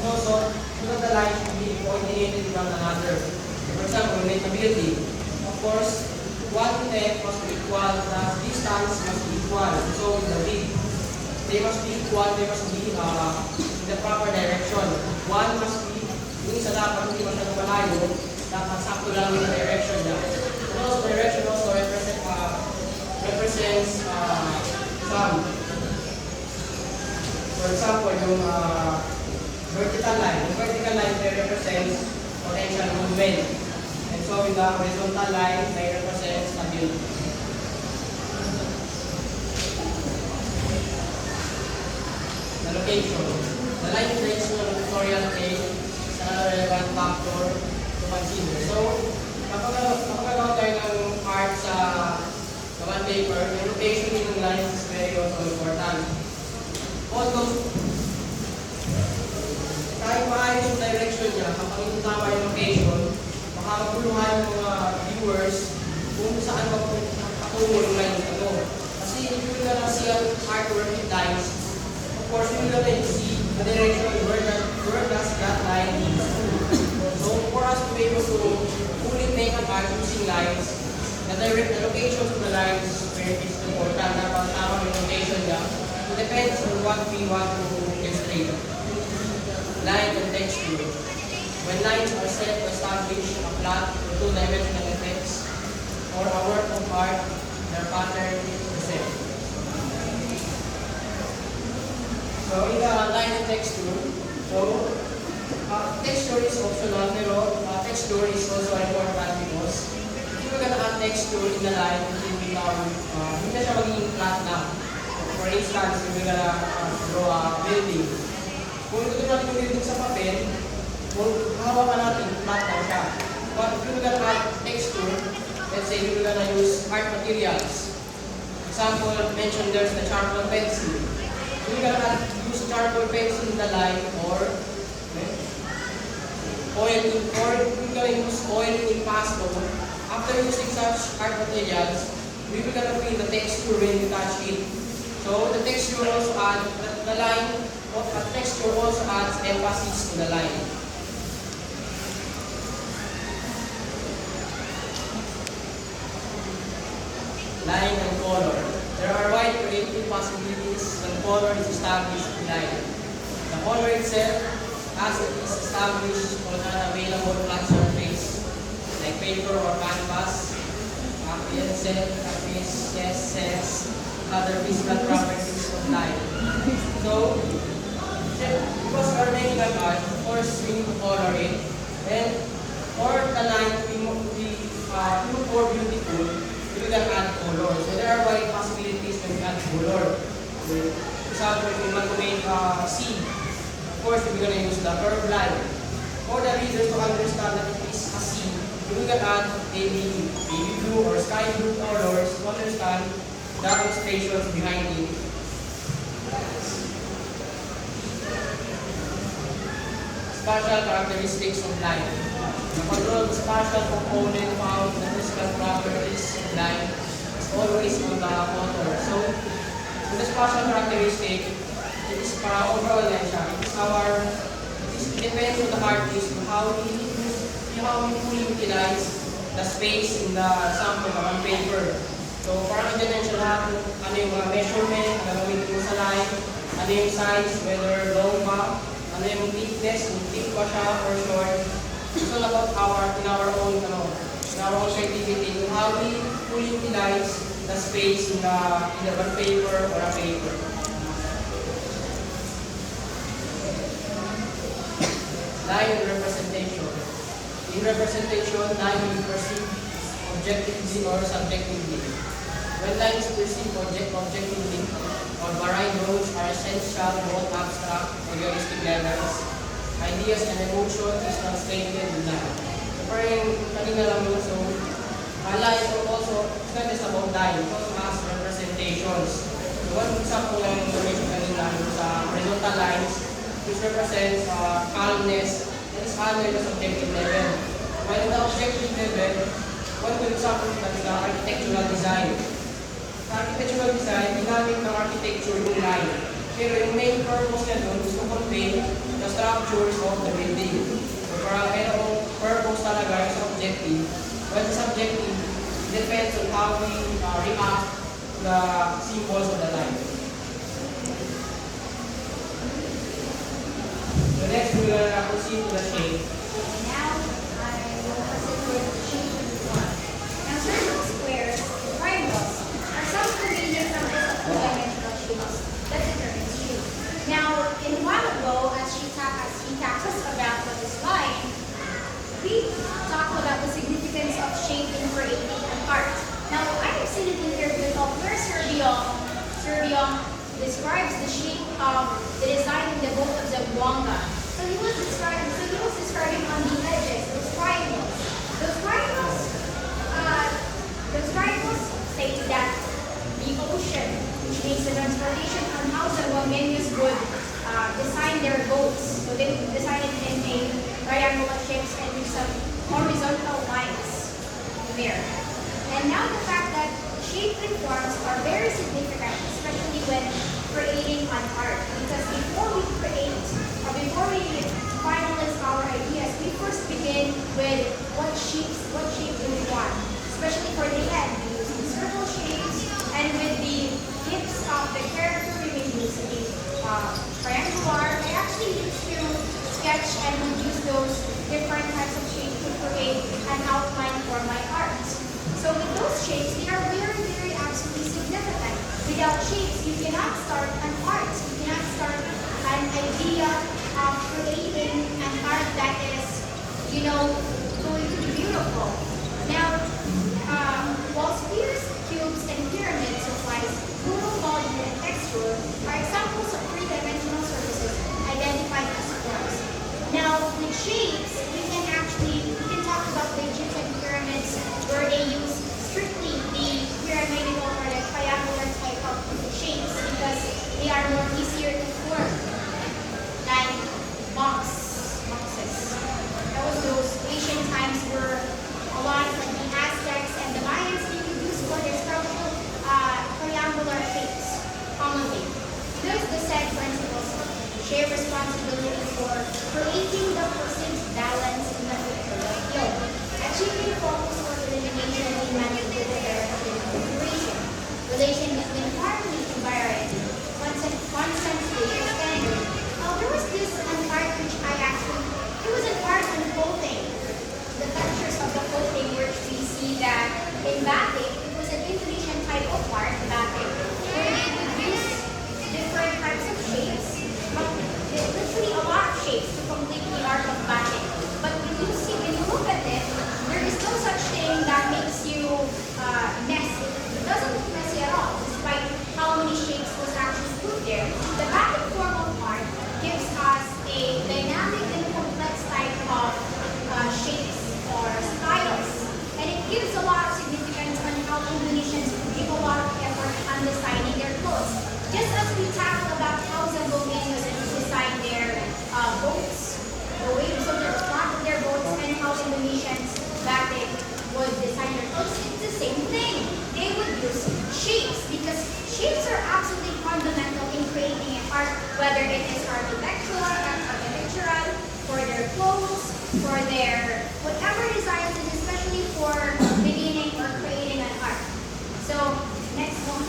also, two of the lines should be coordinated with one another. For example, relatability. Of course, one length must be equal, the distance must be equal. So, in the width, they must be equal, they must be in the proper direction. One must be, yung isa dapat hindi masyadong malayo, dapat sakto lang yung direction niya. And also, direction also represents some. For example, yung vertical line. The vertical line represents potential movement. And so, with the horizontal line, they represent stability. The location. The line plays on the pictorial plane is another relevant factor to consider. So, kapag nagawa tayo ng art sa gawan paper, the location ng lines is very also important. Although, kahit maayos yung direction niya, kapag hindi tama yung location, baka maguluhan yung mga viewers kung saan patungo yung lines na ito. Kasi if you're gonna see an artwork with lines, of course, you're gonna see the direction where does that line leads to. So, for us to be able to fully make an art using lines, the location of the lines is very important. Dapat tama yung location niya. It depends on what we want to illustrate. Line and texture. When lines are set to establish a plot or two-dimensional effects or a work of art, their pattern is the same. So in the line and texture, texture is optional, pero texture is also important because if you're gonna add texture in the line, it will become, hindi na siya magiging flat na. For instance, if you're gonna draw a building, kung ito natin yung building sa papel, kung hawakan natin, flat na siya. But if you're gonna add texture, let's say you're gonna use art materials. Example, mentioned there's the charcoal pencil. You're gonna use charcoal pencil in the line or oil, or you're gonna use oil in pasto. After using such art materials, we will gonna feel the texture when you touch it. So the texture also adds, the line of the texture also adds emphasis to the line. Line and color. There are wide creative possibilities when color is established in line. The color itself, as it is established on an available flat surface, like paper or canvas, pencil, yes, other physical properties of line. So, because we are making an art, of course, we need to color it. And for the line to be more beautiful, we can add color. So there are wide possibilities when we add color. For example, if we want to make a sea, of course, we're going to use the curved line. For the readers to understand that it is a sea, we can add baby blue or sky blue colors to understand the illustrations behind it. Spatial characteristics of line. The control of spatial component found in the physical properties of line is always on the author. So, in the spatial characteristic, it is para overall lang siya. It depends on the artist how we fully utilize the space in the sample on paper. So, parang ganyan siya lahat, ano yung mga measurement, gagawin mo sa line, ano yung size, whether long ba, ano yung thickness, kung thick ba siya or short. It's all about in our own creativity, how we fully utilize the space in either one paper or a paper. Line and representation. In representation, line will be perceived objectively or subjectively. When line is perceived objectively, or varied roads are essential both abstract or realistic levels. Ideas and emotions is translated in line. So parang kanina lang yun, so line also, it's not just about line, it also has representations. So one example lang yung information kanina sa horizontal lines, which represents calmness, that is calm at the subjective level. While in the objective level, one good example is the architectural design. Sa architectural design, ginamit ng architecture yung line. Pero yung main purpose niya doon is to convey the structures of the building. So parang mayroong purpose talaga yung sa objective. Well, the subjective depends on how we react to the symbols of the life. So next, we will proceed to the shape. Now, I will proceed with shape one. Now, circles, squares, and triangles are some convenient examples of two-dimensional shapes that determine shape. Now, in a while ago, as he talked us about what is line, we talked about the significance of shape in creating an art. Now, I have seen an interview of where Serbion describes the shape of the design in the boat of Zamboanga. So he was describing on the edges, those triangles. Those triangles say that the ocean, which makes the transportation on how Zamboangueños would design their boats. So they would design it in a triangular shapes and with some horizontal lines there. And now the fact that shape and forms are very significant, especially when creating an art. Because before we finalize our ideas, we first begin with what shape do we want. Especially for the head, we use the circle shapes, and with the hips of the character, we will use the triangular. I actually used to sketch and would use those different types of shapes to create an outline for my art. So with those shapes, they are very, very absolutely significant. Without shapes, you cannot start an art. You cannot start an idea of creating an art that is, going to be beautiful. Now, while spheres, cubes, and pyramids supplies total volume and texture are examples of three-dimensional surfaces identified as forms. Now, with shapes, we can talk about the Egyptian pyramids where they use strictly the pyramidal or the triangular type of shapes because they are more easier to form than boxes. That was those ancient times where a lot of like the Aztecs and the Mayans they would use for their structural triangular shapes commonly. Thus, the said principles share responsibility for creating the perceived balance in the field, achieving focus for elimination of humanity with direction and configuration, relation between harmony and variety, constant spatial standard. Now, there was this an art which it was an art on clothing. The textures of the clothing which we see that in batik, it was an Indonesian type of art, batik, where they would use different types of shapes, literally a lot of shapes to complete the art of batik. But when you look at it, there is no such thing that makes you messy. It doesn't look messy at all, despite how many shapes was actually put there. The batik form of art gives us a dynamic and complex type of shapes or styles. And it gives a lot of significance on how Indonesians give a lot of effort on designing their clothes. Just as we talked about how Zamboangueños design their boats, the waves of the front of their boats, and how Indonesians back then would design their clothes, it's the same thing. They would use shapes because shapes are absolutely fundamental in creating an art, whether it is architectural, for their clothes, for their whatever designs, and especially for beginning or creating an art. So, next one.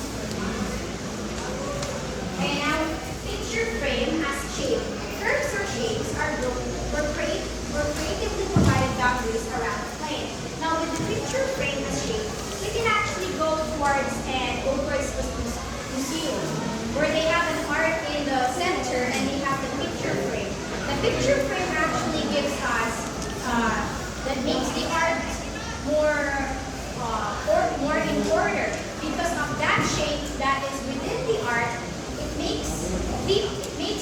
And now, picture frame as shape. Curves or shapes are grouped or creatively provided boundaries around the plane. Now, with the picture frame as shape, we can actually go towards an Oprah's museum, where they have an art in the center and they have the picture frame. The picture frame actually gives us, that makes the art more in order. Because of that shape that is within the art, it makes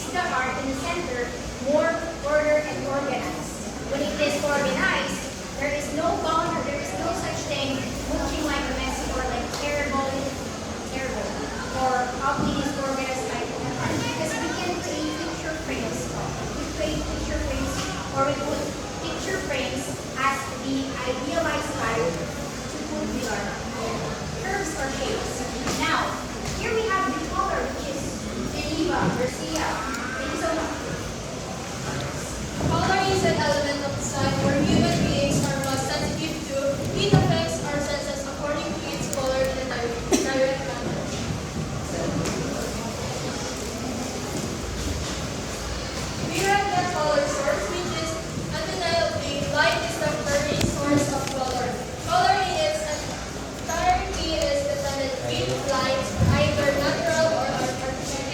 the art in the center more ordered and organized. When it is organized, there is no boundary, there is no such thing looking like a messy or like terrible, or ugly disorganized type of art. Because we can create picture frames. We create picture frames, or we put picture frames as the idealized style to put the art. Curves or shapes. Now, here we have the color, which is the Eva Garcia. Thank you so much. Color is an element of design where human beings are most sensitive to. It affects our senses according to its color in a direct manner. We have the color source, which is undeniably light is the primary source of color. Color in its entirety is dependent with light, either natural or artificial.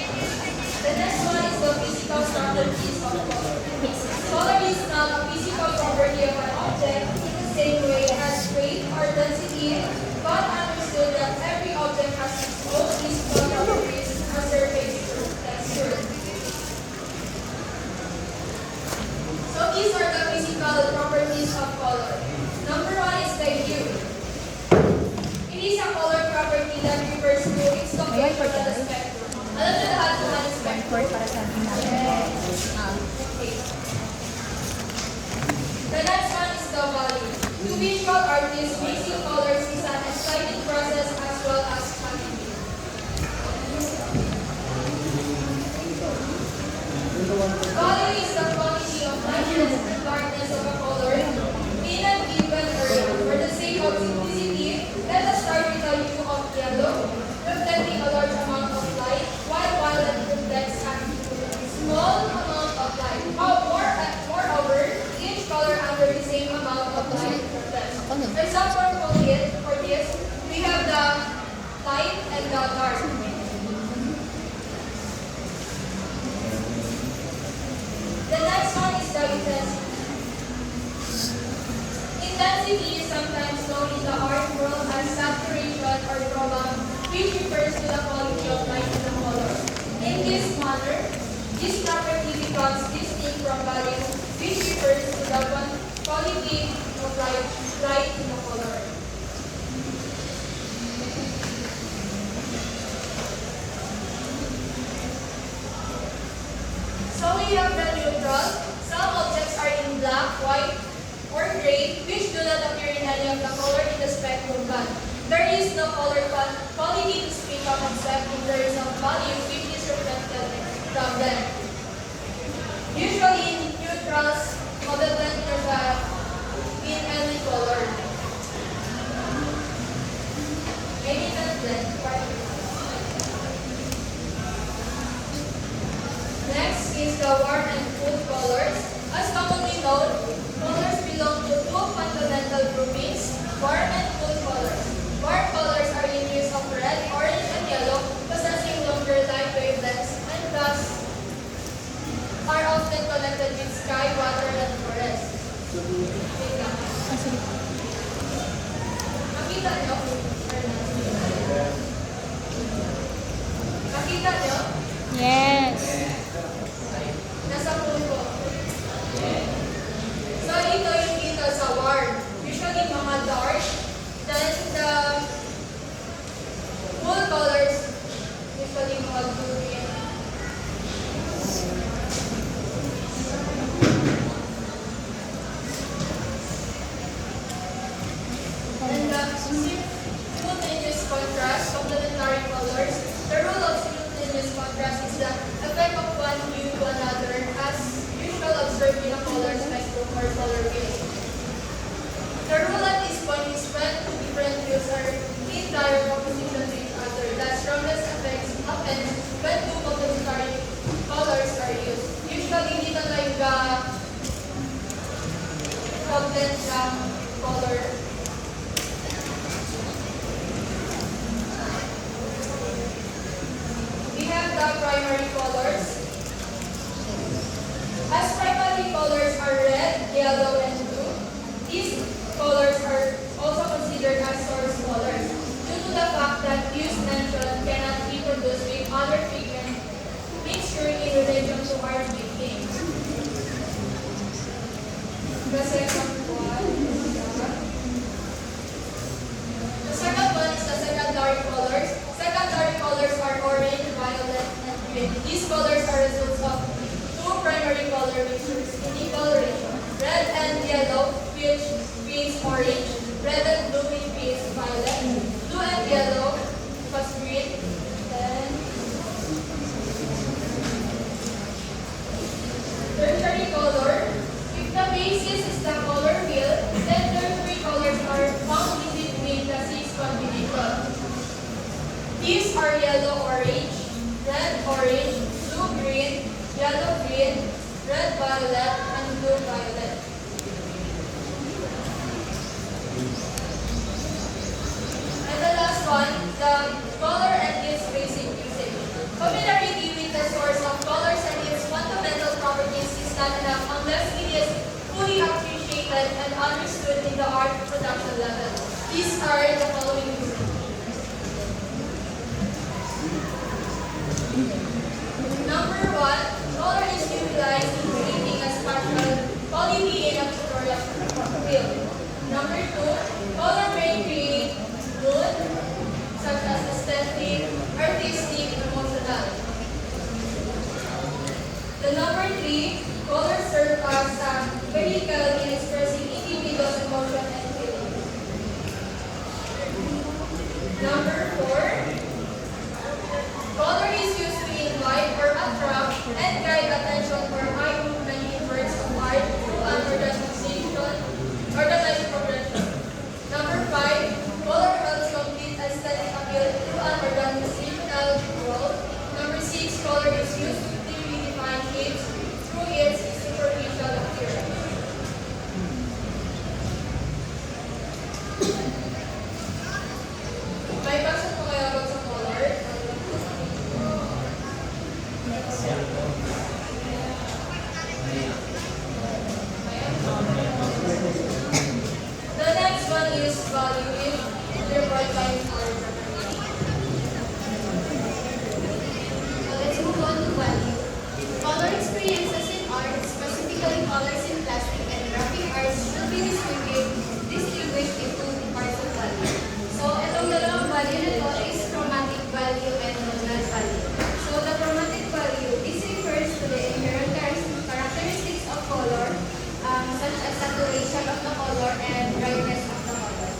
The next one is the physical properties of color. Color is not a physical property of an object in the same way as weight or density, but understood that every object has its own physical properties as surface texture. So these are the physical properties of color. Number one is the hue. It is a color property that refers to its location on the spectrum. Alam niyo lahat kung ano yung spectrum? Para sa atin natin. Okay. The next one is the value. To visual artists, mixing colors is an exciting process as well as challenging. Value is the quantity of lightness and darkness of a color in a given area. For the sake of simplicity, let us start with the hue of yellow, reflecting a large amount of light, while violet reflects a small amount of light. Moreover, each color under the same amount of light reflects. For example, for this, we have the light and the dark. The next one is the intensity. Intensity is sometimes known in the art world as saturation or chroma, which refers to the quality of light in the color. In this manner, this property becomes distinct from value, which refers to the quality of light in the color. So we have the neutral. Some objects are in black, white, or gray, which do not appear in any of the color in the spectrum band. There is no color quality to speak of except in terms of value, which is reflected from them. Usually, neutrals evident in any color. Maybe not then. Next is the warm and cool colors. As commonly known, colors belong to two fundamental groupings, warm and cool colors. Warm colors are in use of red, orange, and yellow, possessing longer light wavelengths and thus are often connected with sky, water, and forest. Wait lang. Makita nyo? Makita nyo? Yes. Nasa puso. So, ito yung dito sa warm. Usually, mga dark. Then, the cool colors, usually mga green. And the simultaneous contrast, complementary colors. The rule of simultaneous contrast is the effect of one hue to another as usual observed in a color spectrum or color wheel. The rule at this point is when two different hues are in direct opposition to each other. The strongest effects happen when two complementary colors are used. Usually, dito na yung complement color. We have the primary colors. As primary colors are red, yellow, and blue, these colors are also considered as source colors due to the fact that hues mentioned cannot be produced with other pigment mixture in relation to art painting. The second one is the secondary colors. Secondary colors are orange, violet, and green. These colors are results of two primary color mixtures in equal ratio. Red and yellow, which creates orange. Red and blue, which creates violet. Blue and yellow, plus green. Then violet, and blue-violet. And the last one, the color and its basic usage. Familiarity with the source of colors and its fundamental properties is not enough unless it is fully appreciated and understood in the art production level. These are the following uses. Number one, color is utilized in creating a spatial quality in a pictorial field. Number two, color may create mood, such as aesthetic, artistic, emotional. The number three, color serves as a vehicle in expressing individuals' emotion and feelings. Number four, color is used to invite or attract and guide attention for high movement in works of art through an organized progression. Number five, color helps complete aesthetic appeal through an organizational role. Number six, color is used to clearly define shapes through its superficial appearance. May pasok po kaya about sa color? The next one is value if derived by our Let's move on to value. Color experiences in art, specifically colors in plastic and graphic arts, should be distinguished into parts of value. So, itong dalawang value na ito is chromatic value and tonal value. So, the chromatic value, this refers to the inherent characteristics of color, such as saturation of the color and brightness of the color.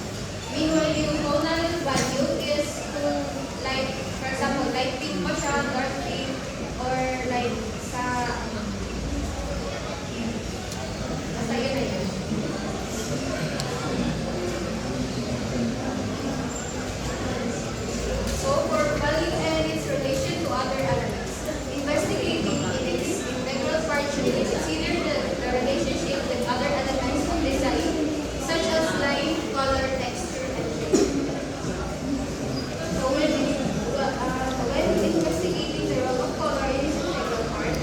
Meanwhile, yung tonal value is kung light, for example, light pink pa siya, dark pink, or light sa yun na yun. So, for value and its relation to other elements, investigating its integral parts should consider the relationship with other elements of design, such as line, color, texture, and shape. So, when investigating the role of color in its integral part,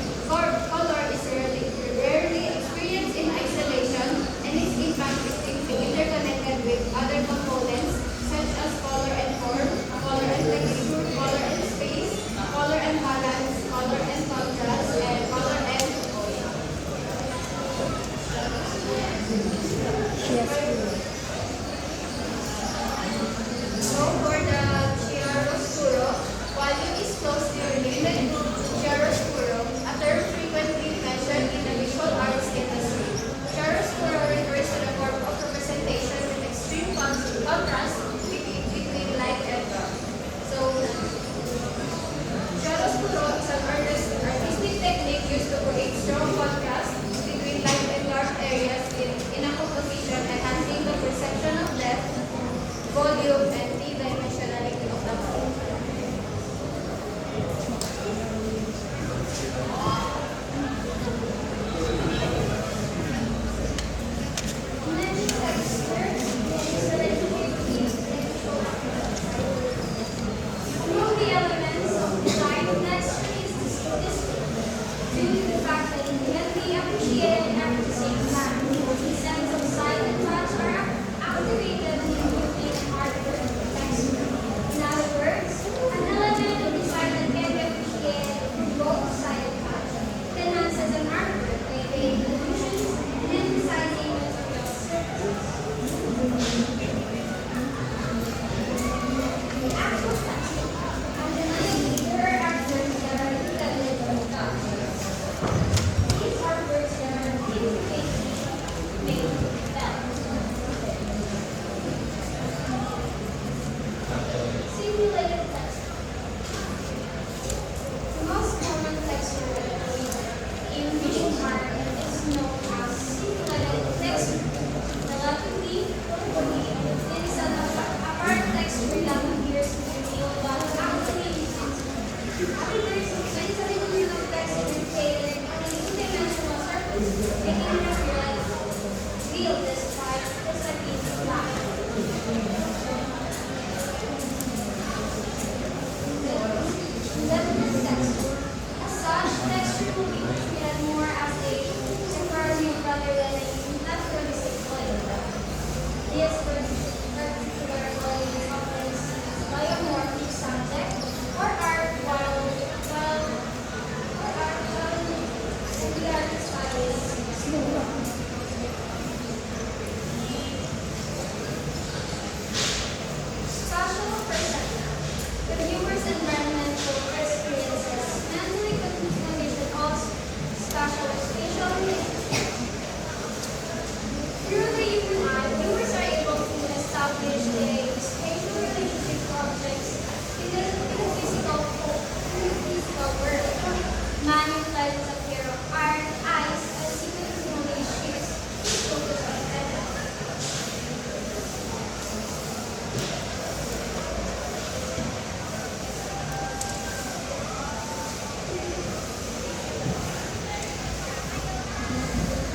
color is rarely experienced in isolation, and its impact is interconnected with other components, such as color and form, color and texture, color and space, color and balance, color and contrast, and color and motion. So for the chiaroscuro, value is closely related to chiaroscuro, a term frequently mentioned in the visual arts industry. Chiaroscuro refers to the form of representation with extreme contrast between light and dark. So, chiaroscuro is an artistic technique used to create strong contrast between light and dark areas in a composition, enhancing the making the real despite the second life. Lebanese texture. As such, texture will be treated more as a temporary rather than a naturalistic quality. This particular quality is often seen as biomorphic subject or art and the artist is smooth. Spatial perception. The viewer's environmental experiences mentally condition of spatial through the human eye, viewers are able to establish a spatial relationship to objects in the physical world. Man utilizes a pair of eyes as simultaneously shifts his focus on attention.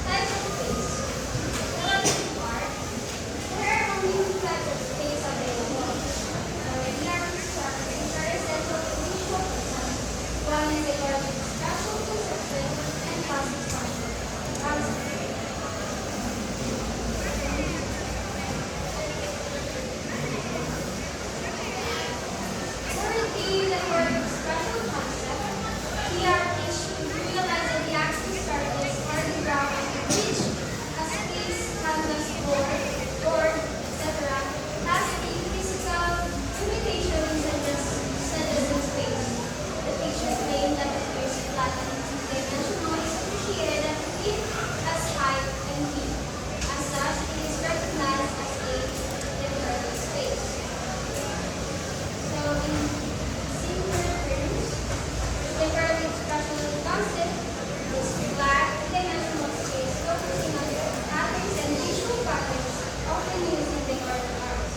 Types of space. Relative art. There are only two types of space available. The regular structure, which are essential to visual perception. One is according to spatial conception and passive structure. Currently, the word spatial concept, the artist should realize that the axis surface or the ground on which a space, canvas, board, etc. has a physical limitation such as in space. The picture's name that appears flat and two-dimensional is appreciated if as height and feet. As such, it is recognized as a temporary space. So in simpler terms, temporary spatial concept is flat dimensional space focusing on patterns and visual patterns often used in decorative arts.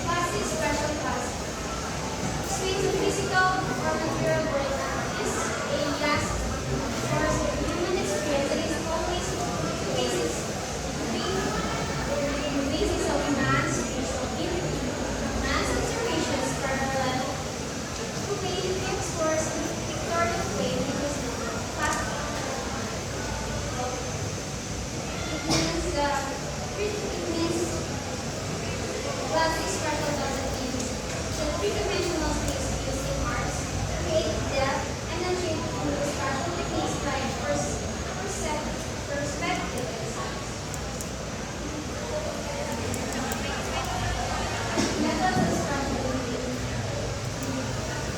Passive spatial concept. Space of physical or material world is a last source of human experience that is always the basis of man's spatial ability. Man's observations parallel to be explores in pictorial way because plastic. It means plastic spatial concept means the three-dimensional space used in arts create depth and achieve through spatial techniques like perspective and size. Methods of spatial thinking.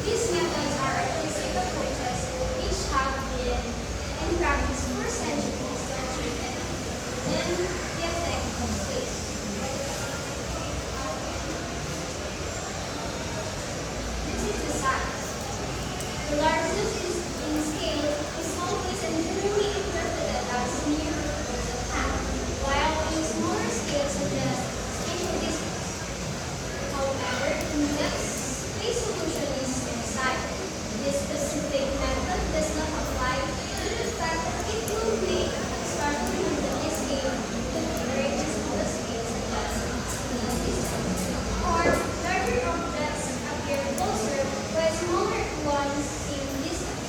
These methods are artistic approaches which have been in practice for centuries to achieve in the effect of space. This is the size. The largest is in scale is always and generally interpreted as near the hand, while in smaller scales suggest spatial distance. However, in-depth space solution is decided. This specific method does not apply to the fact that it will make spatial unit scale to very small scales suggest near distance. Or larger objects appear closer, while smaller ones seem distant.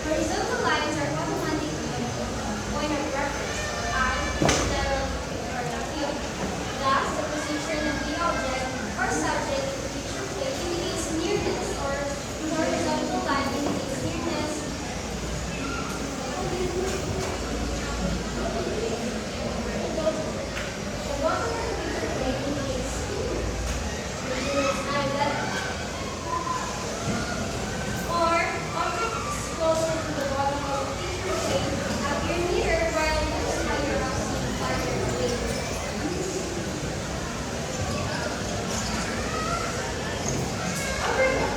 Horizontal lines are automatically point of reference for eye instead of pictorial field. Thus, the position of the object or subject in the picture plate indicates nearness, or the horizontal line indicates nearness. The bottom of the picture plate indicates the viewer's eye level. Or objects closer to the bottom of the picture plate appear nearer while those higher up seem farther away. Overhead.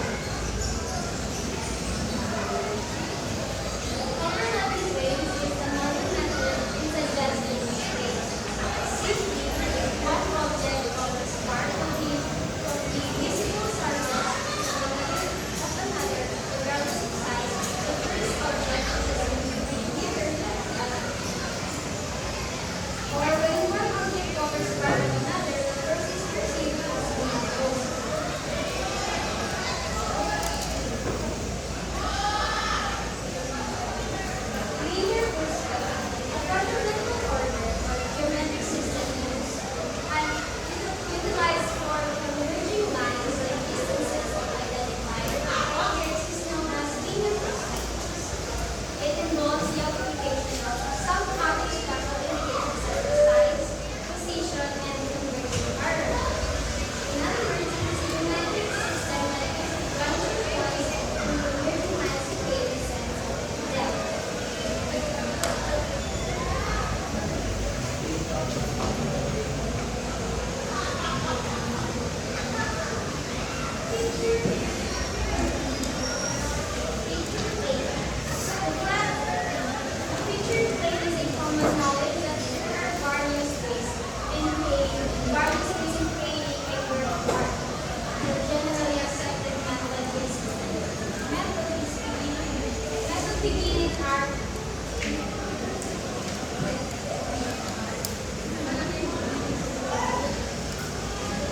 these are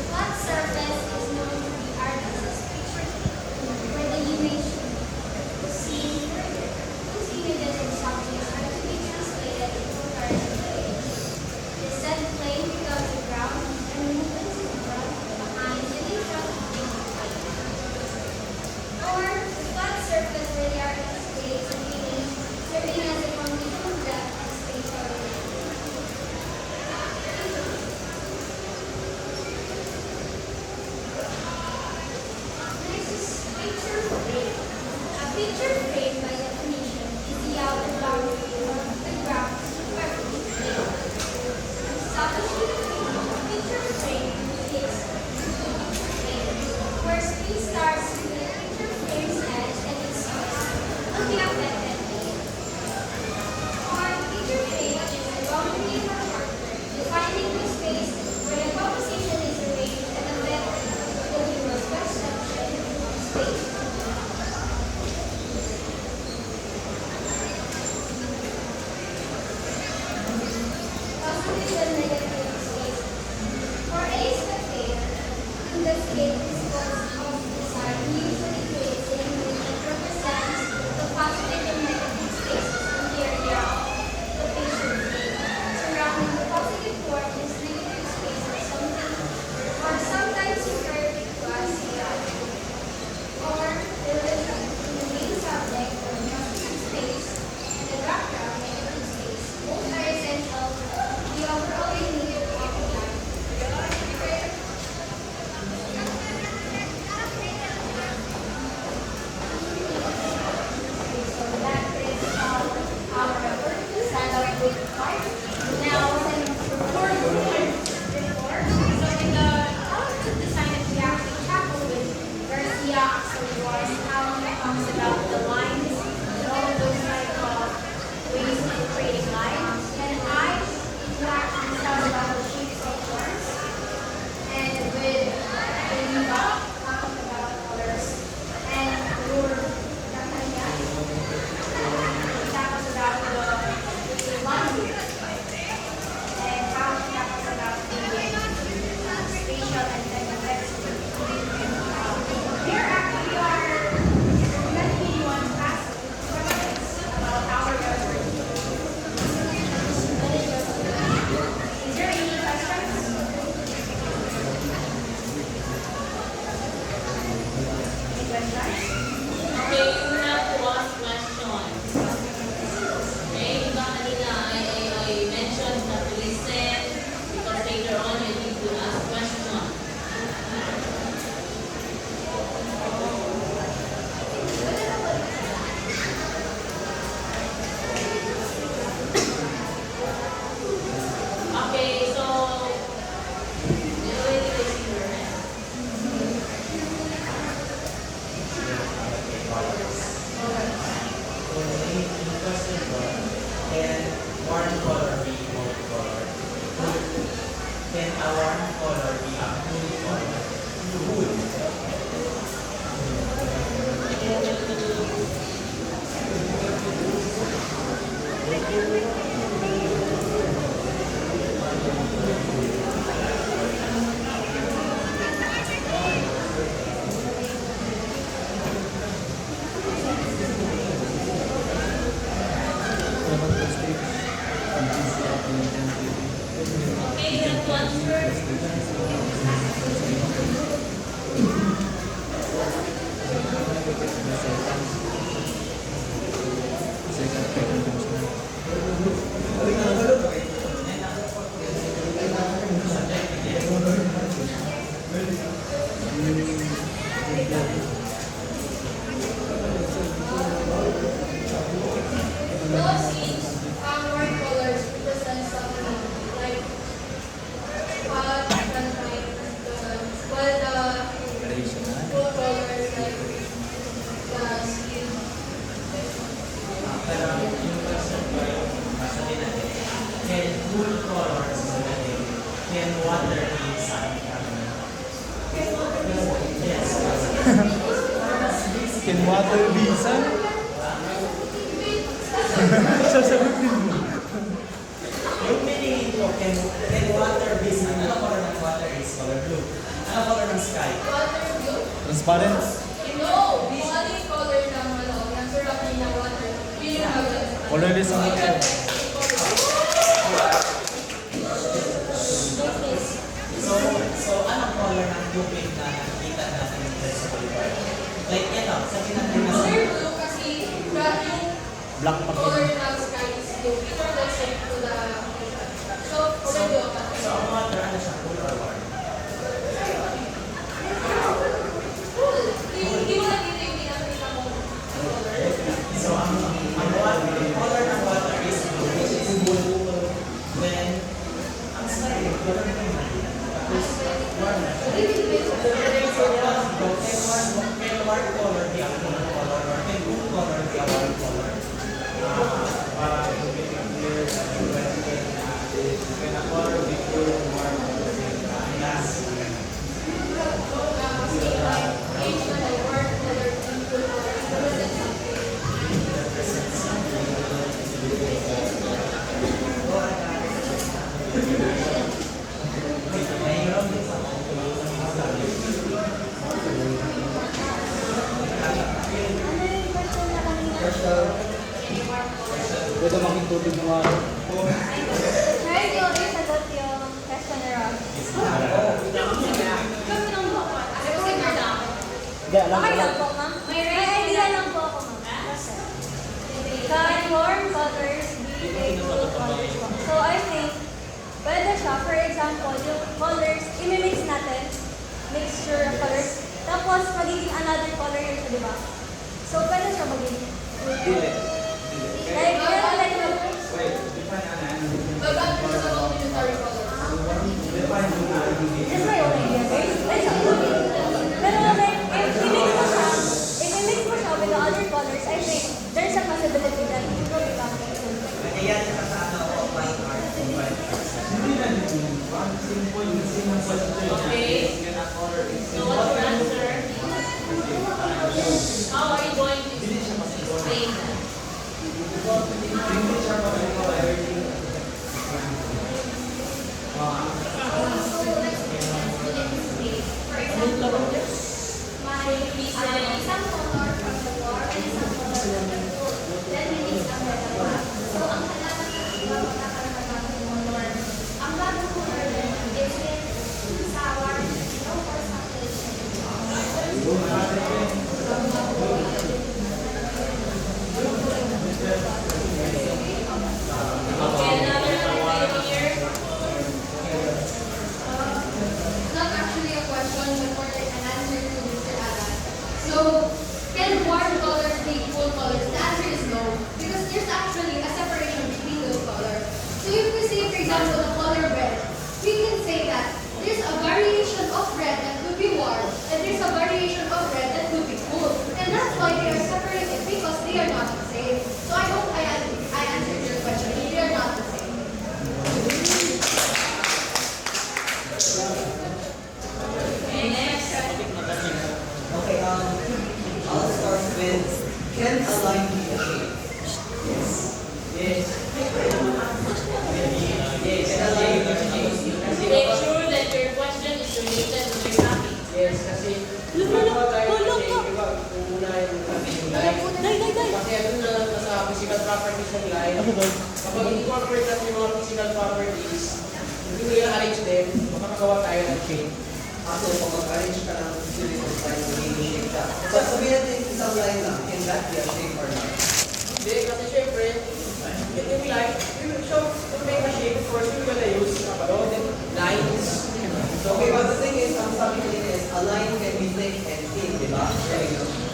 flat surface is known to be Argus' picture where the image seen, whose images and subjects are to be translated into current planes. The said plane becomes the ground and movements in front, behind, and in front of the plane. Or the flat surface where they are in space and image serving as a condition of depth and spatial relationship. Next is picture frame. A picture frame, by definition, is the outer boundary of the ground superficial plane. Establishing a picture frame is frame, where space starts with the picture frame's edge and its source, will be affected by it. Or picture frame is a boundary or marker defining the space where the composition is arranged and affected the viewer's perception of space. Positive and negative space. For a spectator, in the state response of the side usually creates an image that represents the positive and negative spaces in the area of the patient frame. Surrounding the positive port is negative space or something, or sometimes referred to as zero. Or the relation between the main subject or positive space and the background negative space. Both are essential to the overall unity of the line. So that is our stand-up group part. Now, before, so in the output design that we actually tackled with Garcia actually was how he talks about the lines and all of those type of ways of creating lines. And I actually talk about the shapes of forms. And with Benita talking about colors. And your tackles about the line and how she tackles about the spatial and text. Here actually are many ones asked questions about our reference. Is there any questions? Any questions? Okay, you have to ask questions. Okay, iba kanina I mentioned not to listen because later on you need to ask questions. Okay, so you already raising your hand. So in question one, can warm color be multicolor? Can a warm color be a cool color? Cool. Okay, you have to answer. Those scenes, warm colors represent something like hot, sunlight, while the cool colors like the skin. Pero yung question ko, sabihin natin, can cool colors can water be sun? Yes. Can water be sun? Yung meaning nito, can water be seen? Ano color ng water is color blue? Ano color ng sky? Water blue? Transparent. No! Kung ano yung color ng ano, ng surrounding ng water, yun yung maganda. Colorless ang water. So anong color ng tubig na nakikita natin dito sa paper? Like ito, sabihin natin na Color blue kasi yung Black pa color ng sky is blue. It reflects it to the so color blue ka. so ang water, ano siya? Cool or warm? Cool. Hindi mo nakita yung pinakita mo color. So ang water, color ng water is blue, which is cool. Then, ang sky, color ng Manila. Warm na siya. So can warm color be a cool color or can cool color be a warm color? Yes. Mayroon din sa Pwede making tubig ng water. Try ko rin sagot yung question ni Rob. Kami nang buwan. Ano ko sa lang? Hindi, alam ko Okay lang. lang po, ma'am. May idea lang po ako, ma'am. Can warm colors be a cool colors po? So I think, pwede siya. For example, yung colors, imimix natin. Mixture of colors. Tapos, magiging another color yun siya, di ba? So, pwede siya maging Dili. like, meron like, Bagat ko sa complimentary colors. just my own idea, guys. Like, pero like, if i-mix mo siya with the other colors, I think there's a possibility that it will become a cool color. Kaya siya sa ano, fine art. Okay. So what's your answer? How are you going to explain that? For example, may isang color from the war and isang color from the food. Then we mix ang dalawa. So, ang halaman na iba magkakaroon ng bagong color. Ang bagong color is with sour, no, or something. Okay, another one here. Not actually a question, but more like an answer to Mr. Alan. So, can warm colors be cool colors? The answer is no, because there's actually a separation between those colors. So, if we say, for example, the color red, we can say that there's a variation of red that could be warm, and there's a variation of red that could be cool. And that's why they are separated, because they are not the same. So, I hope I answered your question. They are not the same. Okay, next. Okay, I'll start with, can a line be a shape? Yes. Yes. Yes, can a line be a shape? Make sure that your question is related to your topic. Yes, kasi gumagawa tayo ng shape, diba? Una yung line. Kasi ano na nasa physical properties ng line. Kapag incorporate natin yung mga physical properties, hindi ko i-arrange din, makakagawa tayo ng shape. Ako, pag mag-arrange ka ng silicon line, magiging shape siya. So, sabihin natin isang line lang, can that be a shape or not? Hindi, kasi syempre, yung line, so to make a shape, of course, you're gonna use lines. So, okay, but the thing is, ang sabi ko nila is, a line can be thick and thin, di ba?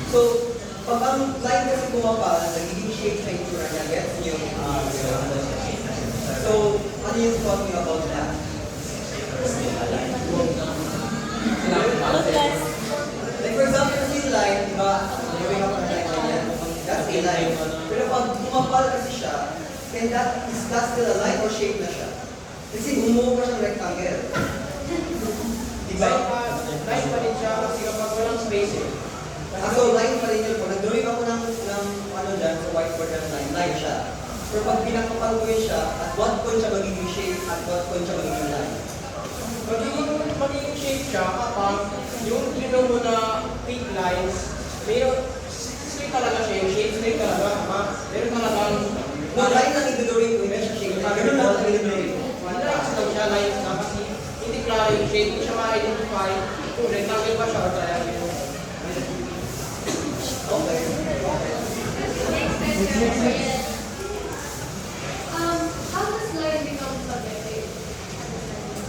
So, pag ang line kasi bumaba, nagiging shape sa itsura niya, gets niyo yung ano siya. So, ano yung thought niyo about that? Like for example, kasi line, di ba? Gawin ako ng line na yan. That's a line. Pero pag bumabal kasi siya, can that, is that still a line or shape na siya? Kasi bumuo pa siyang rectangle. Diba? Line pa rin siya kasi kapag walang space eh. So, line pa rin yun. Kung nag-drawing ako ng ano dyan, sa whiteboard ng line siya. Pero pag pinakapal mo yun siya, at what point siya magiging shape, at what point siya magiging line. Magiging shape siya kapag yung ginawa mo na thick lines, mayroon straight talaga siya, yung shape straight talaga, ha? Meron talagang Ang line na nagdodrawing ko, hindi siya shape. Ganun lang ang nagdodrawing ko. lines lang siya, lines na kasi hindi klaro yung shape, hindi siya ma-identify kung rectangle ba siya or triangle. Okay. Next question. How does line become subjective?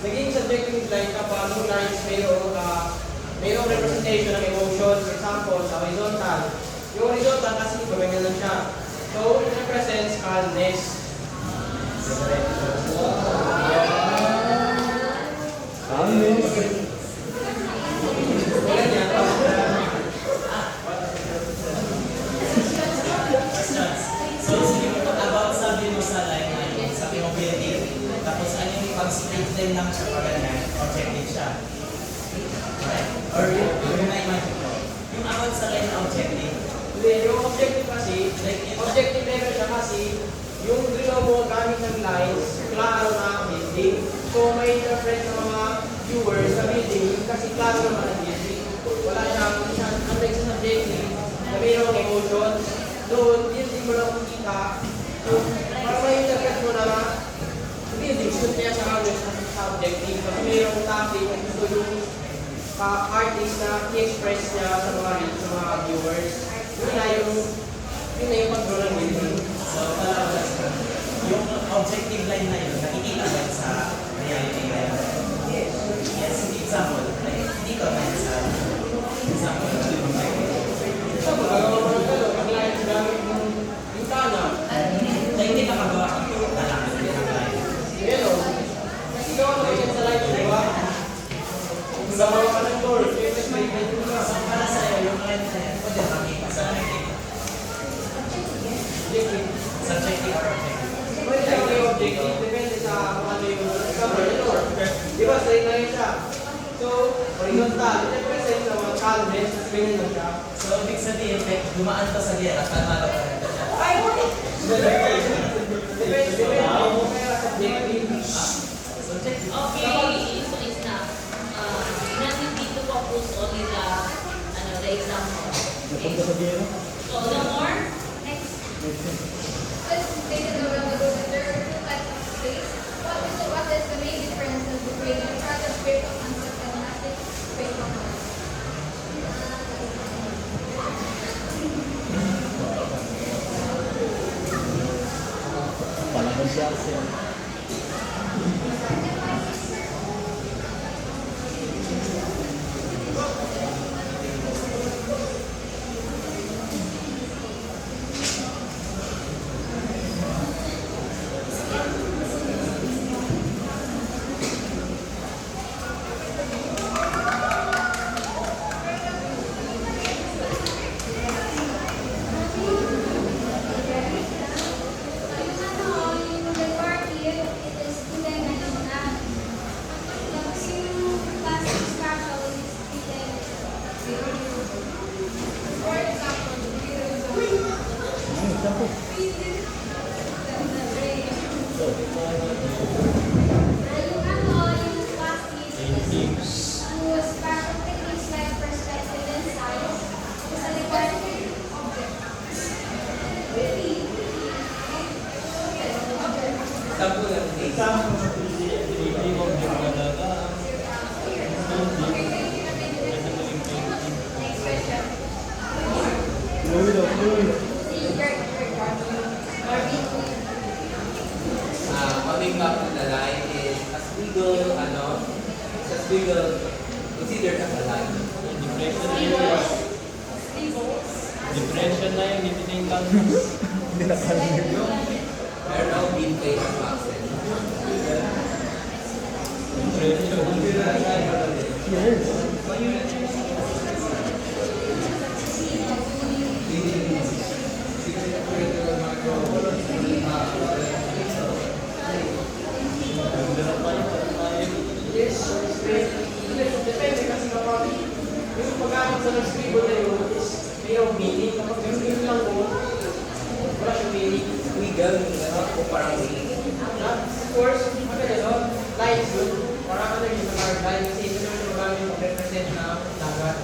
Naging subjective line kapag yung lines mayroong representation ng emotion. For example, sa horizontal. Yung horizontal kasi ganyan lang siya. So, it represents calmness. Ganyan. So, sige mo about sabi mo sa line na yun, sabi mo creative. Tapos ano yung pag straight line lang siya pag ganyan, objective siya. Right? Or yung na-imagine ko. Yung about sa line na objective, Hindi, yung objective kasi, objective level siya kasi, yung draw mo gamit ng lines, klaro na building. So, may interpret ng mga viewers sa building kasi klaro naman ang building. Wala siyang, unlike sa subjective, na mayroong emotion. Doon, building mo lang makikita. So, para may interpret mo na building, sunod kaya sa canvas sa objective. Kasi mayroong topic na gusto yung artist na i-express niya sa mga viewers. Yun na yung pag-draw ng building. so yung objective line na yun, nakikita ba yun sa reality line? Yes. Yes, example. Like, dito tayo sa example. So, magagawa mo ng gano'n, pag lines gamit yung bintana. Na hindi nakagawa ang tulong na lang ng line. Yan o. Kasi gawa mo yan sa lines, di ba? Kung gawa ka ng door, siyempre may building ka. So, para sa'yo, yung line na yan, pwede makita sa subjective or objective. Pwede siya may objective, depende sa kung ano yung cover ng door. Di ba, straight line siya. So, horizontal, it represents sa mga calmness, ganyan lang siya. So, ibig sabihin, dumaan to sa diyan at tama pa rin siya. Depende kung kaya subjective. Subjective. Okay, so it's not. Not need to focus only the example. Okay. Napunta sa biyero. So, the more, As stated already, there are two types of space. What is the main difference between a product space of concept and massive space of concept? Palaban siya siya. Example lang. Next question. Coming back to the line is a squiggle considered as a line. Depression na yun, hindi na yung canvas. Hindi na canvas. Meron daw being played as accent. Yes, depende kasi kapag yung paggamit sa nag-scribble na yun is mayroong meaning. Kapag yung lang mo, wala siyang meaning. legal kung parang Of course, maganda doon. Line is good. Parang ano yung mga line kasi ito naman yung gamit yung represent na dagat.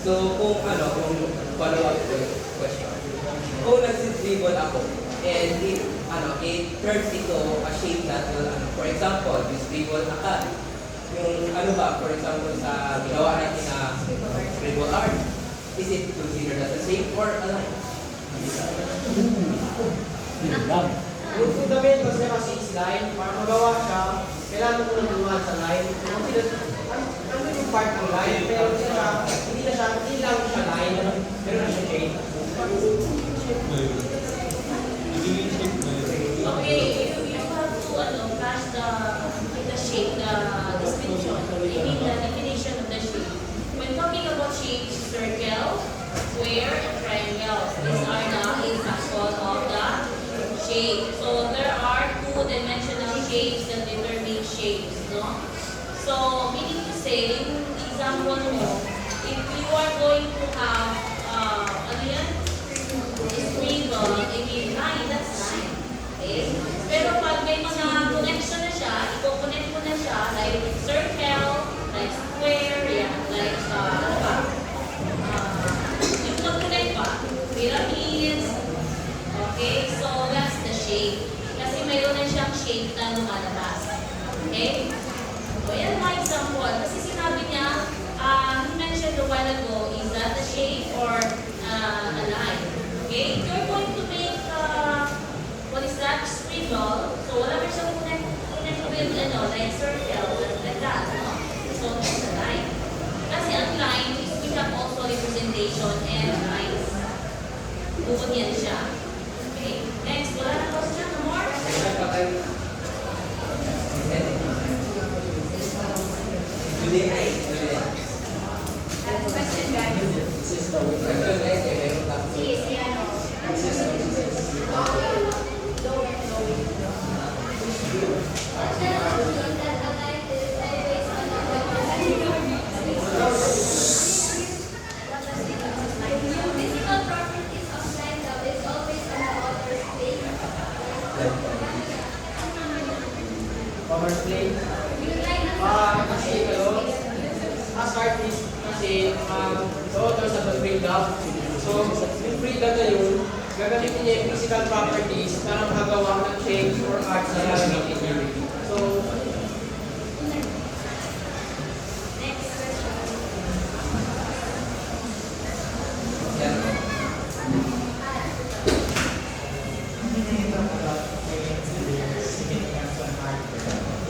So, kung follow-up question. Kung nagsitribble ako, and it turns into a shape that will, for example, this dribble akad. Yung for example, sa ginawa natin na scribble art, is it considered as a shape or a line? Yung fundamentos niya kasi is line, para magawa siya, kailangan mo nang dumaan sa line. Ano yung part ng line, pero hindi lang siya line, pero na siya shape. Okay, you have to match the shape, the description. I mean the definition of the shape. When talking about shapes, circle, square, and triangle. These are the examples of the shape. So there are two-dimensional shapes that determine shapes, no? So meaning to say, example mo, if you are going to have ano yan? Scribble, I mean line, that's line. Okay? Pero pag may mga connection na siya, i-connect mo na siya like circle, like square, yeah, like ano ba? Yung mag-connect pa, pyramids. Okay? So that's the shape. Kasi mayroon na siyang shape na lumalabas. Okay? So yan mga example. Kasi sinabi niya, he mentioned a while ago, is that a shape or a line? Okay? If you're going to make, what is that? Scribble. So wala pa siyang connect with, like circle, like that, no? So it's a line. Kasi ang line is we have also representation and lines. Bukod yan siya. Okay? Next, wala na question? No more? Question, guys. Si ano. Physical properties of line though is always on the author's page. Power play. Kasi as artist, kasi the authors have a free dub. So, yung free dub na yun, gagamitin niya yung physical properties para makagawa ng shapes or arts na gagamitin niya. So, Next question.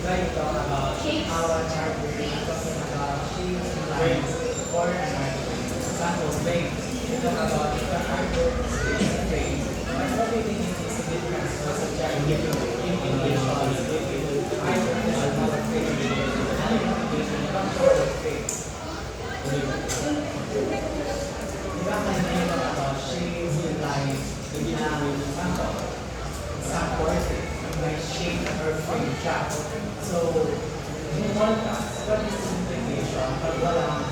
Diba you talk about how an artwork, you talking about shapes, lines, or an artwork. Example, frames. You talk about if an artwork is a frame. But what do you think is the difference? What's the challenge in English? Artwork is not a frame. Ano yung application ng frame? Diba kanina yung talk about shapes, lines, example, may shape or frame siya. So, in contrast, what is the implication pag walang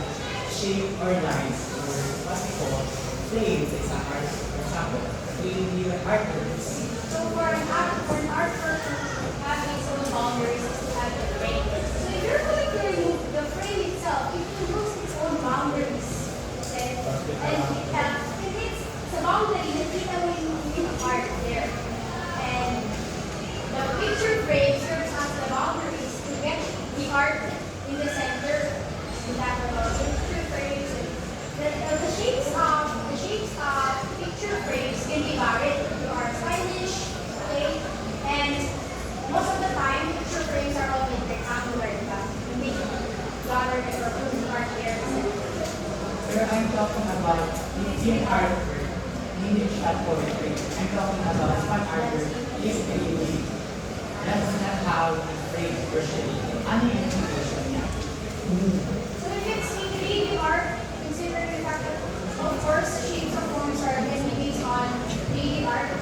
shape or lines or what we call frames sa art? For example, yung artworks. So for an artwork having its own boundaries is to have the frame. So if you're going to remove the frame itself, it will lose its own boundaries. Okay? And if it's a boundary, then take away the art there. And the picture frame serves as the boundaries to get the art in the center. We have the picture frames. The shapes of picture frames can be varied. They are stylish, okay? And most of the time, picture frames are all in rectangular, big gallery or putting art there. Pero I'm talking about in artwork, hindi siya poetry. I'm talking about one artwork is creative. That's not how the frame or shape. Ano yung implication niya? So if it's a creative art, consider the fact that, of course, shapes of forms are can be based on creative art.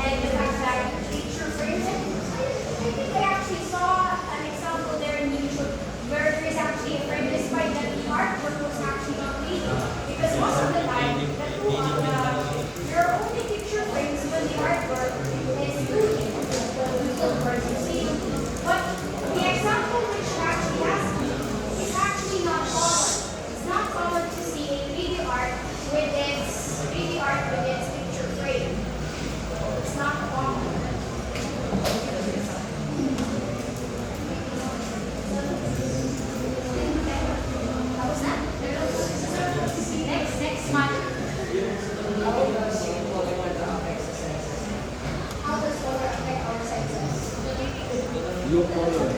And the fact that picture frames, I think I actually saw an example there in YouTube where there is actually a frame despite that the artwork was actually not creative. Because most of the time, there are only picture frames when the artwork Blue color.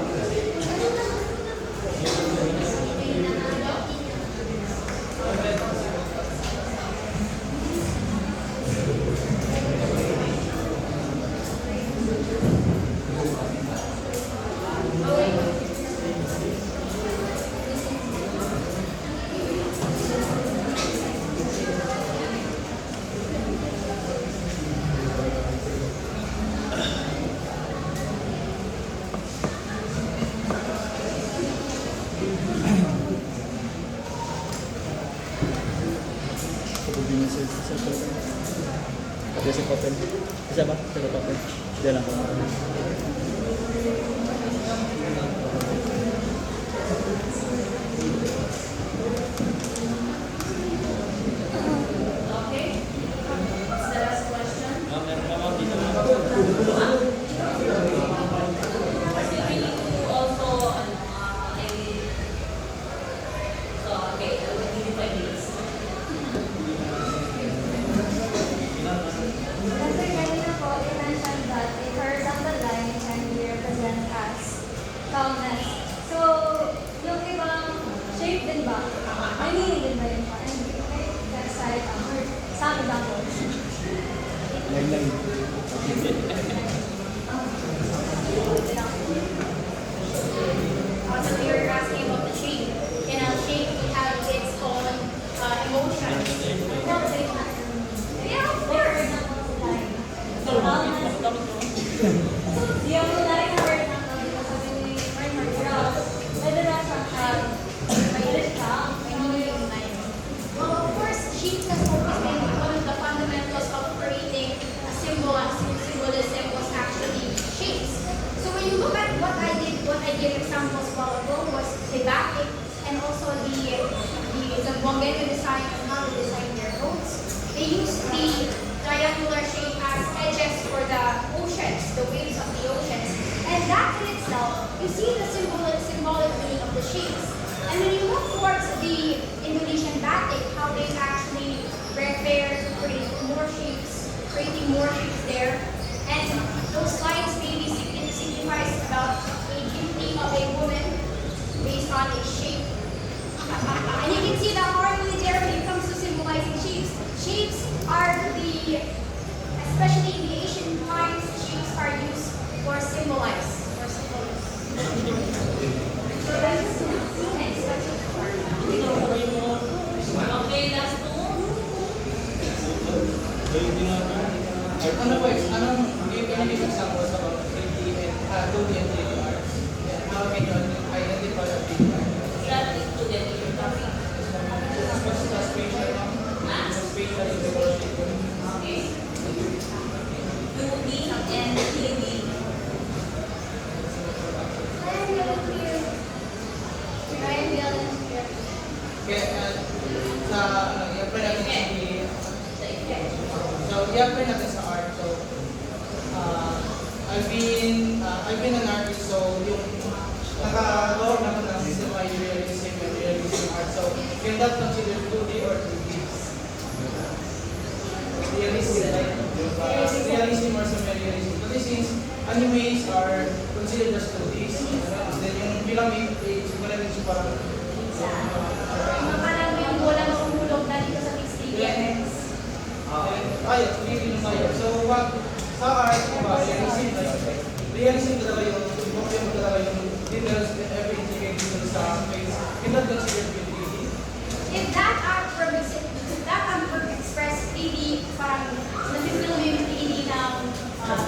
Sabi sa papel. Sabi sa papel. Isa ba? Sa papel. Diyan lang. Okay? What's the last question? Meron ka ma'am dito ma'am. Kasi we need to also, so, okay, I will give you 5 minutes. Kasi kanina po, you mentioned that a horizontal line can be represented as calmness. So, yung ibang shape din ba? May meaning din ba yun pa? And okay, that's like some examples. Line. Also, we were asking about the shape. In a shape, we have its own emotions. No, but it's not. Yeah, of course. So, calmness. Yung line na word na to, because of the word for graph, pwede na siyang mahilit ka, may meaning yung line. Well, of course, shapes has always been one of the fundamentals of creating a symbol, and symbolism was actually shapes. So when you look at what I gave examples a while ago was the batik and also the Buanggenyo design and how they design their roads. They use the triangular shape as edges for the oceans, the waves of the oceans. And that in itself, you see the symbolic meaning of the shapes. And when you look towards the Indonesian batik, how they actually prepared to create more shapes, creating more shapes there. And those lines maybe signifies about a beauty of a woman based on a shape. And you can see the harmony there when it comes to symbolizing shapes. Shapes are especially in the Asian times, shapes are used for symbolize. So that's next. Okay, last two. Ano po, can you give examples about 3D and 2D and 3D art? And how can you identify a 3D art? That is to get your topic. What's the spatial, spatial evolution? Okay. 2D and 3D. Kaya, i-apply natin i-apply natin sa art. So, I've been an artist, so yung nakagawa naman ng semi-realism and realism art. So, can that consider 2D or 3D? Realism, like, realism or semi-realism. Kasi since animes are considered as 2D, then yung filament, siguro rin siya parang Parang yung bola mahulog na dito sa fixed elements. Hindi tayo. So, sa art, realism talaga yung details and every intricate details sa face. Can that consider 3D? If that art would express 3D, parang na-feel mo yung 3D ng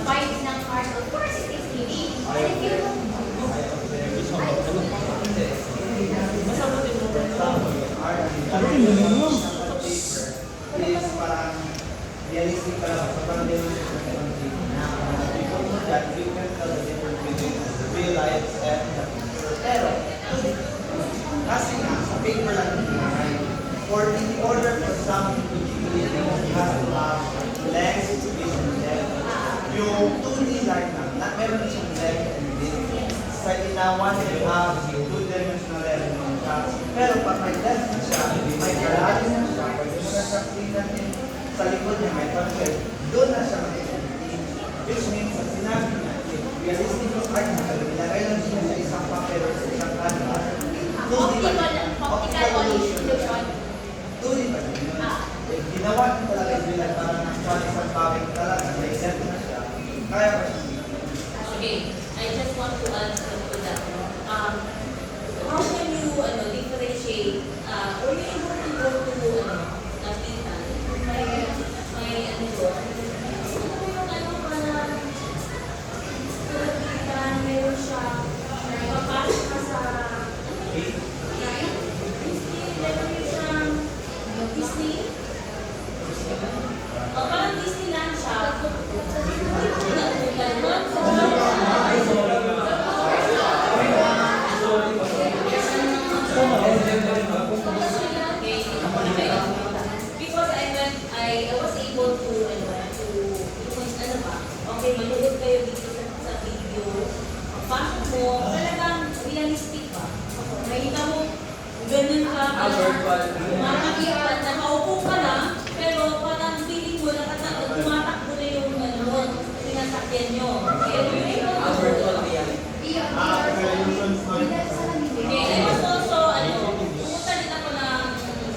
vibes ng art, of course it is 3D. And if you look, Is parang realistic pa lang. So parang realistic na country. Because of that, you can tell the difference between real life and the picture. Pero, kasi nga, sa paper lang yung design. In order for something to be created, you have to have length, width, and depth. Yung 2D like na meron siyang length and width. Sa inawan, you have two-dimensional element siya. Pero pag may depth na siya, may karami na siya, pwede mo na siya tingnan din sa likod niya, may concept, doon na siya mag-identity. Which means, sa sinabi niya, realistic art mo, ilagay lang siya sa isang papel o sa isang canvas. Optical illusion. 2D pa rin. Ginawa niyo talaga yung bilang parang nasa isang papel talaga, may set na siya. Kaya pa siya. Okay, I just want to answer to that. How can you differentiate or you able to go to nakita may ano doon? Gusto ko yung parang nakita, meron siya, papasok ka sa Disney, meron siyang Disney. Parang Disneyland siya. Because I was able to okay, manood kayo dito sa video. Pasok mo, talagang realistic pa. Nakita mo, ganun ka, makakita, nakaupo ka lang, pero parang feeling mo, tumatakbo na yung sinasakyan nyo. Kaya yun yung I was also, pumunta din ako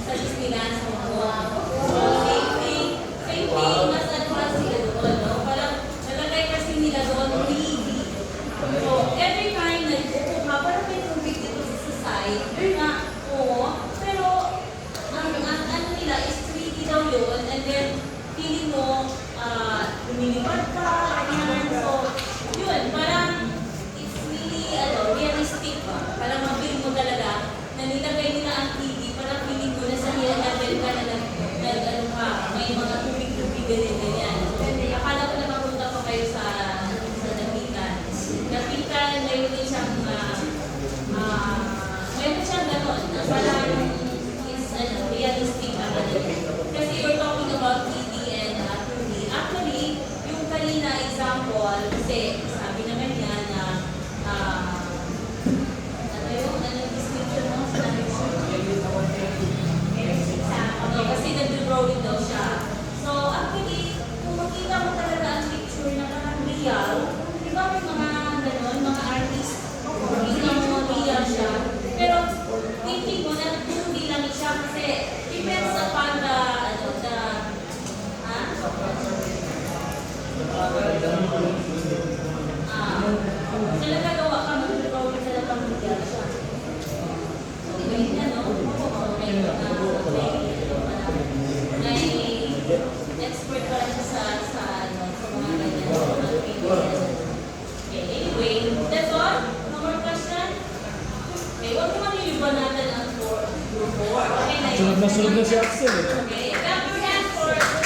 sa Disneyland sa Hong Kong. So, same thing, mas advance sila doon, no? Parang nalagay kasi nila doon 3D. So, every time na upo ka, parang may tubig dito sa side, na, oo, pero ang nila is 3D daw yun, and then feeling mo, lumilipad ka, ganyan. So, yun, parang it's really, realistic ba? Parang mabili mo talaga na nilagay nila ang TV, parang feeling mo na sa level ka na may mga tubig-tubig ganyan. Akala ko na mapunta pa kayo sa Dapitan. Dapitan, mayroon din siyang, mayroon siyang gano'n, na parang is realistic ang kasi you're talking about 3D and 2D. Actually, yung kanina example, kasi sabi naman niya na description mo? Sinabi mo? Kasi nag-drawing daw siya. So, actually, kung makita mo talaga ang picture na parang real, di ba may mga gano'n, mga artist, makita mo real siya. Pero, thinking mo na 2D lang siya kasi depends upon sila gagawa ka, mag-drawing sila pang real siya. So, ganyan, no? May expert pa rin siya sa mga ganyan. Okay, anyway, that's all. No more question? Okay, huwag naman niliban natin ang group 4. Okay, na yun. Sunod na si Axel eh. Okay, clap your hands for group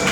4.